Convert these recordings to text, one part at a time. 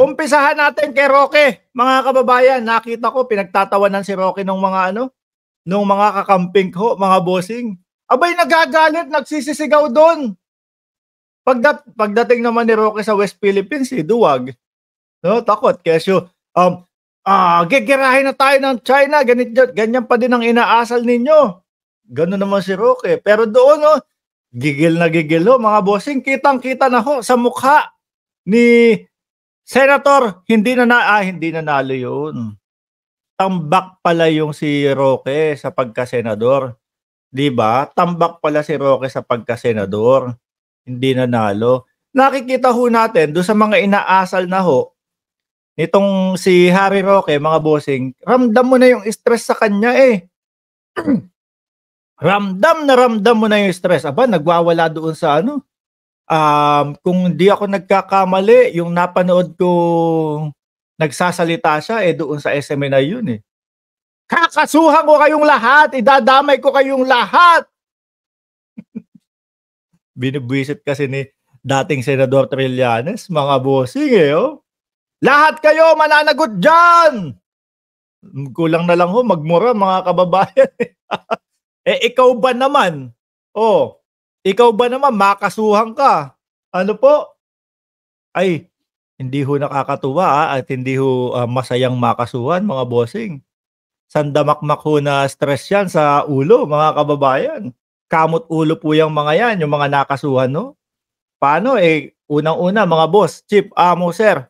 Umpisahan natin kay Roque, mga kababayan. Nakita ko pinagtatawanan si Roque nung mga ano, nung mga kakamping ko, mga bossing. Abay nagagalit, nagsisisigaw doon. Pagdating naman ni Roque sa West Philippines, duwag. No, takot. Kesyo, gigirahin na tayo ng China, ganyan pa din ang inaasal ninyo. Gano'n naman si Roque. Pero doon, gigil na gigil ho, mga bossing. Kitang-kita na ho sa mukha ni Senator. Hindi nanalo yun. Tambak pala yung si Roque sa pagka-senador. Diba? Tambak pala si Roque sa pagka-senador. Hindi nanalo. Nakikita ho natin doon sa mga inaasal na ho, nitong si Harry Roque, mga bossing, ramdam mo na yung stress sa kanya eh. ramdam mo na yung stress. Aba, nagwawala doon sa ano. Kung di ako nagkakamali, yung napanood ko nagsasalita siya doon sa SMNI yun eh. Kakasuhan ko kayong lahat, idadamay ko kayong lahat. Binibwisit kasi ni dating Senador Trillanes, mga bossing Lahat kayo mananagot dyan! Kulang na lang ho, magmura mga kababayan. Ikaw ba naman? Ikaw ba naman, makasuhan ka? Ano po? Ay, hindi ho nakakatuwa at hindi ho masayang makasuhan, mga bossing. Sandamakmak ho na stress yan sa ulo, mga kababayan. Kamot ulo po yung mga yan, yung mga nakasuhan, no? Paano unang-una mga boss, chief, sir,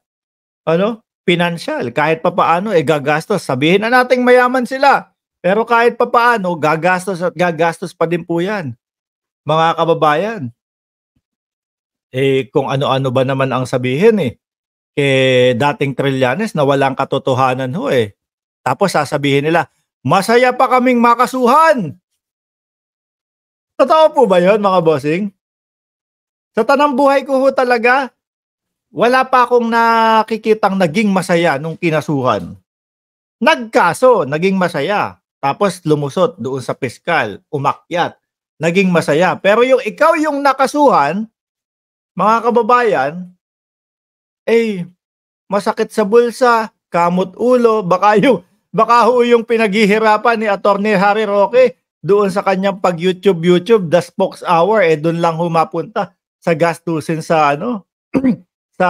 financial, kahit papaano gagastos. Sabihin na nating mayaman sila, pero kahit papaano gagastos at gagastos pa din po yan, mga kababayan. Kung ano-ano ba naman ang sabihin kay dating Trillanes na walang katotohanan ho Tapos sasabihin nila, masaya pa kaming makasuhan. Totoo po ba yun, mga bossing? Sa tanang buhay ko ho talaga, wala pa akong nakikitang naging masaya nung kinasuhan. Nagkaso, naging masaya. Tapos lumusot doon sa piskal, umakyat, naging masaya. Pero yung ikaw yung nakasuhan, mga kababayan, masakit sa bulsa, kamot ulo, baka ho yung pinaghihirapan ni Attorney Harry Roque doon sa kanyang pag-YouTube, The Spokes Hour, doon lang humapunta sa gastusin sa sa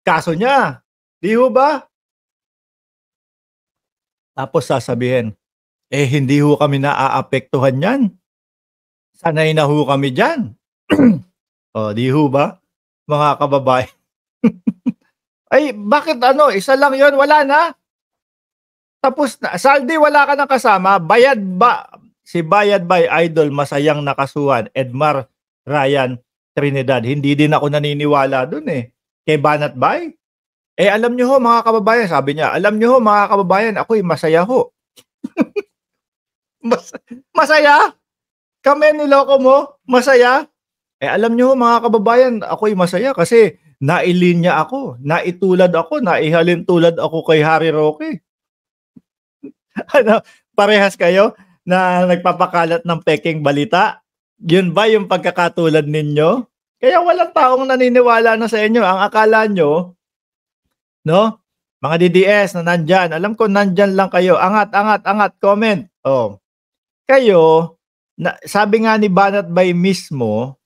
kaso niya. Di ho ba? Tapos sasabihin, hindi ho kami naaapektuhan yan. Sanay na ho kami dyan. Di ho ba? Mga kababayan. Bakit isa lang yon, wala na? Tapos na. Saldi, wala ka nang kasama. Si Bayad by Idol, masayang nakasuhan. Edmar Ryan Trinidad. Hindi din ako naniniwala dun Kay Banat Bay. Alam nyo ho, mga kababayan, sabi niya, alam nyo ho, mga kababayan, ako'y masaya ho. Masaya? Kami niloko mo? Masaya? Alam nyo ho, mga kababayan, ako'y masaya kasi nailinya ako, naitulad ako, naihalin tulad ako kay Harry Roque. Parehas kayo na nagpapakalat ng peking balita? Yun ba yung pagkakatulad ninyo? Kaya walang taong naniniwala na sa inyo. Ang akala nyo, mga DDS na nandyan, alam ko nandyan lang kayo. Angat, comment. Kayo, sabi nga ni Banat Bay mismo,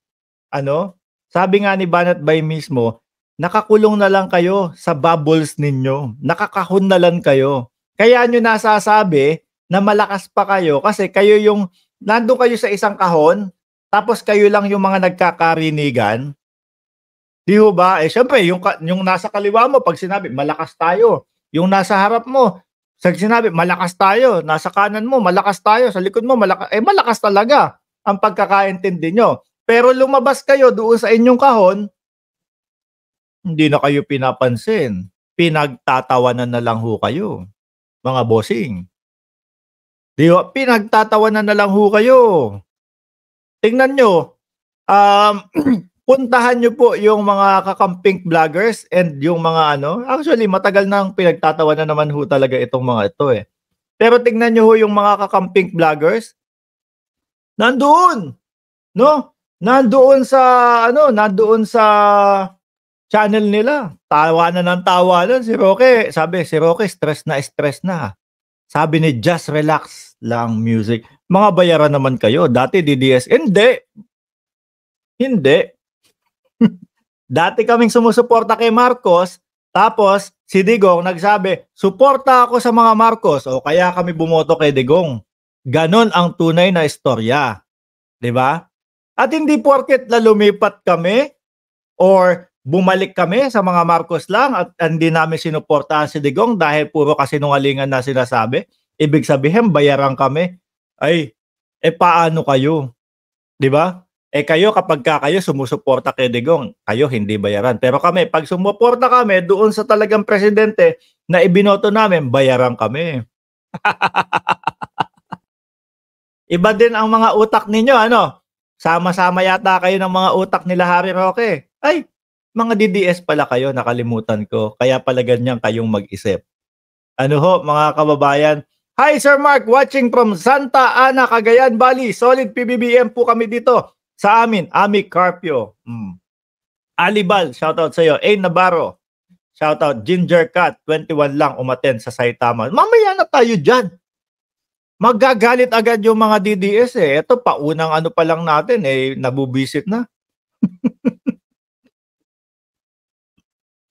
nakakulong na lang kayo sa bubbles ninyo. Nakakahon na lang kayo. Kaya nyo nasasabi na malakas pa kayo kasi kayo yung, nandun kayo sa isang kahon, tapos kayo lang yung mga nagkakarinigan. Di ho ba? Syempre, yung nasa kaliwa mo, pag sinabi, malakas tayo. Yung nasa harap mo, pag sinabi, malakas tayo. Nasa kanan mo, malakas tayo. Sa likod mo, malakas. Malakas talaga ang pagkakaintindi nyo. Pero lumabas kayo doon sa inyong kahon, hindi na kayo pinapansin. Pinagtatawanan na lang ho kayo, mga bossing. Di ho, pinagtatawanan na lang ho kayo. Tingnan nyo, puntahan nyo po yung mga kakamping vloggers and yung mga actually matagal nang pinagtatawanan naman ho talaga itong mga ito Pero tingnan nyo ho yung mga kakamping vloggers, nandoon, nandoon sa channel nila. Tawanan ng tawanan si Roque. Sabi, si Roque stress na stress na. Sabi ni Just Relax Lang Music. Mga bayaran naman kayo. Dati DDS. Hindi. Hindi. Dati kaming sumusuporta kay Marcos. Tapos, si Digong nagsabi, suporta ako sa mga Marcos. O kaya kami bumoto kay Digong. Ganon ang tunay na istorya. 'Di ba? At hindi porket na lumipat kami or bumalik kami sa mga Marcos lang at hindi namin sinuportahan si Digong dahil puro kasinungalingan na sinasabi. Ibig sabihin, bayaran kami. Ay, paano kayo? 'Di ba? Kayo kapag kayo sumusuporta kay Digong, kayo hindi bayaran. Pero kami, pag sumuporta kami doon sa talagang presidente na ibinoto namin, bayaran kami. Iba din ang mga utak ninyo, ano? Sama-sama yata kayo ng mga utak nila Harry Roque. Ay, mga DDS pala kayo, nakalimutan ko. Kaya pala ganyan kayong mag-isip. Ano ho, mga kababayan? Hi, Sir Mark, watching from Santa Ana, Cagayan Valley. Solid PBBM po kami dito. Sa amin, Ami Carpio. Alibal, shoutout sa iyo. A. Navarro, shoutout. Ginger Cat, 21 lang umaten sa Saitama. Mamaya na tayo dyan. Magagalit agad yung mga DDS eh. Ito, paunang ano pa lang natin nabubisit na.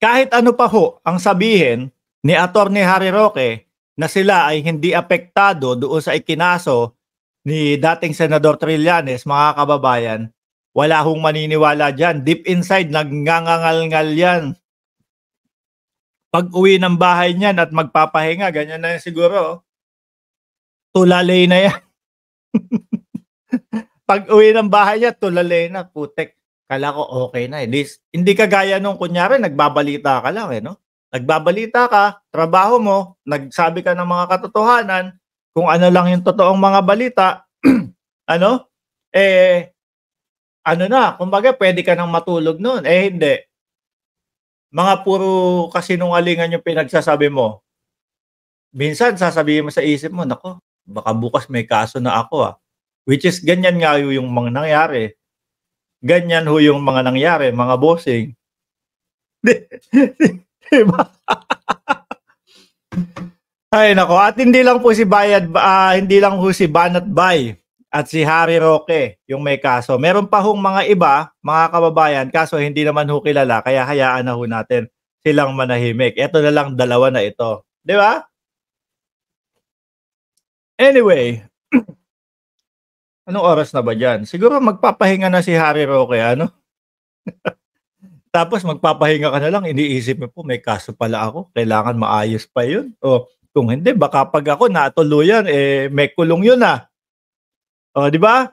Kahit ano pa ho ang sabihin ni Attorney Harry Roque na sila ay hindi apektado doon sa ikinaso ni dating Senador Trillanes, mga kababayan, wala hong maniniwala dyan. Deep inside, nagngangangal-ngal yan. Pag uwi ng bahay niyan at magpapahinga, ganyan na yan siguro. Tulalay na yan. Pag uwi ng bahay niya, tulalay na. Putek, kala ko okay na. Hindi kagaya nung kunyari, nagbabalita ka lang no? Nagbabalita ka, trabaho mo, nagsabi ka ng mga katotohanan, kung ano lang yung totoong mga balita, ano? Ano na, kumbaga pwede ka nang matulog noon. Hindi. Mga puro kasinungalingan yung pinagsasabi mo. Minsan sasabihin mo sa isip mo, nako, baka bukas may kaso na ako Which is ganyan nga yung mga nangyari. Ganyan ho yung mga nangyari, mga bossing. Diba? Ay nako, at hindi lang po si hindi lang ho si Banat Bay at si Harry Roque yung may kaso. Meron pa hong mga iba, mga kababayan, kaso hindi naman ho kilala, kaya hayaan na ho natin silang manahimik. Ito na lang, dalawa na ito. Di ba? Anyway, anong oras na ba dyan? Siguro magpapahinga na si Harry Roque, ano? Tapos magpapahinga ka na lang, iniisip mo po, may kaso pala ako, kailangan maayos pa yun. O kung hindi, baka pag ako natuluyan, may kulong yun O, di ba?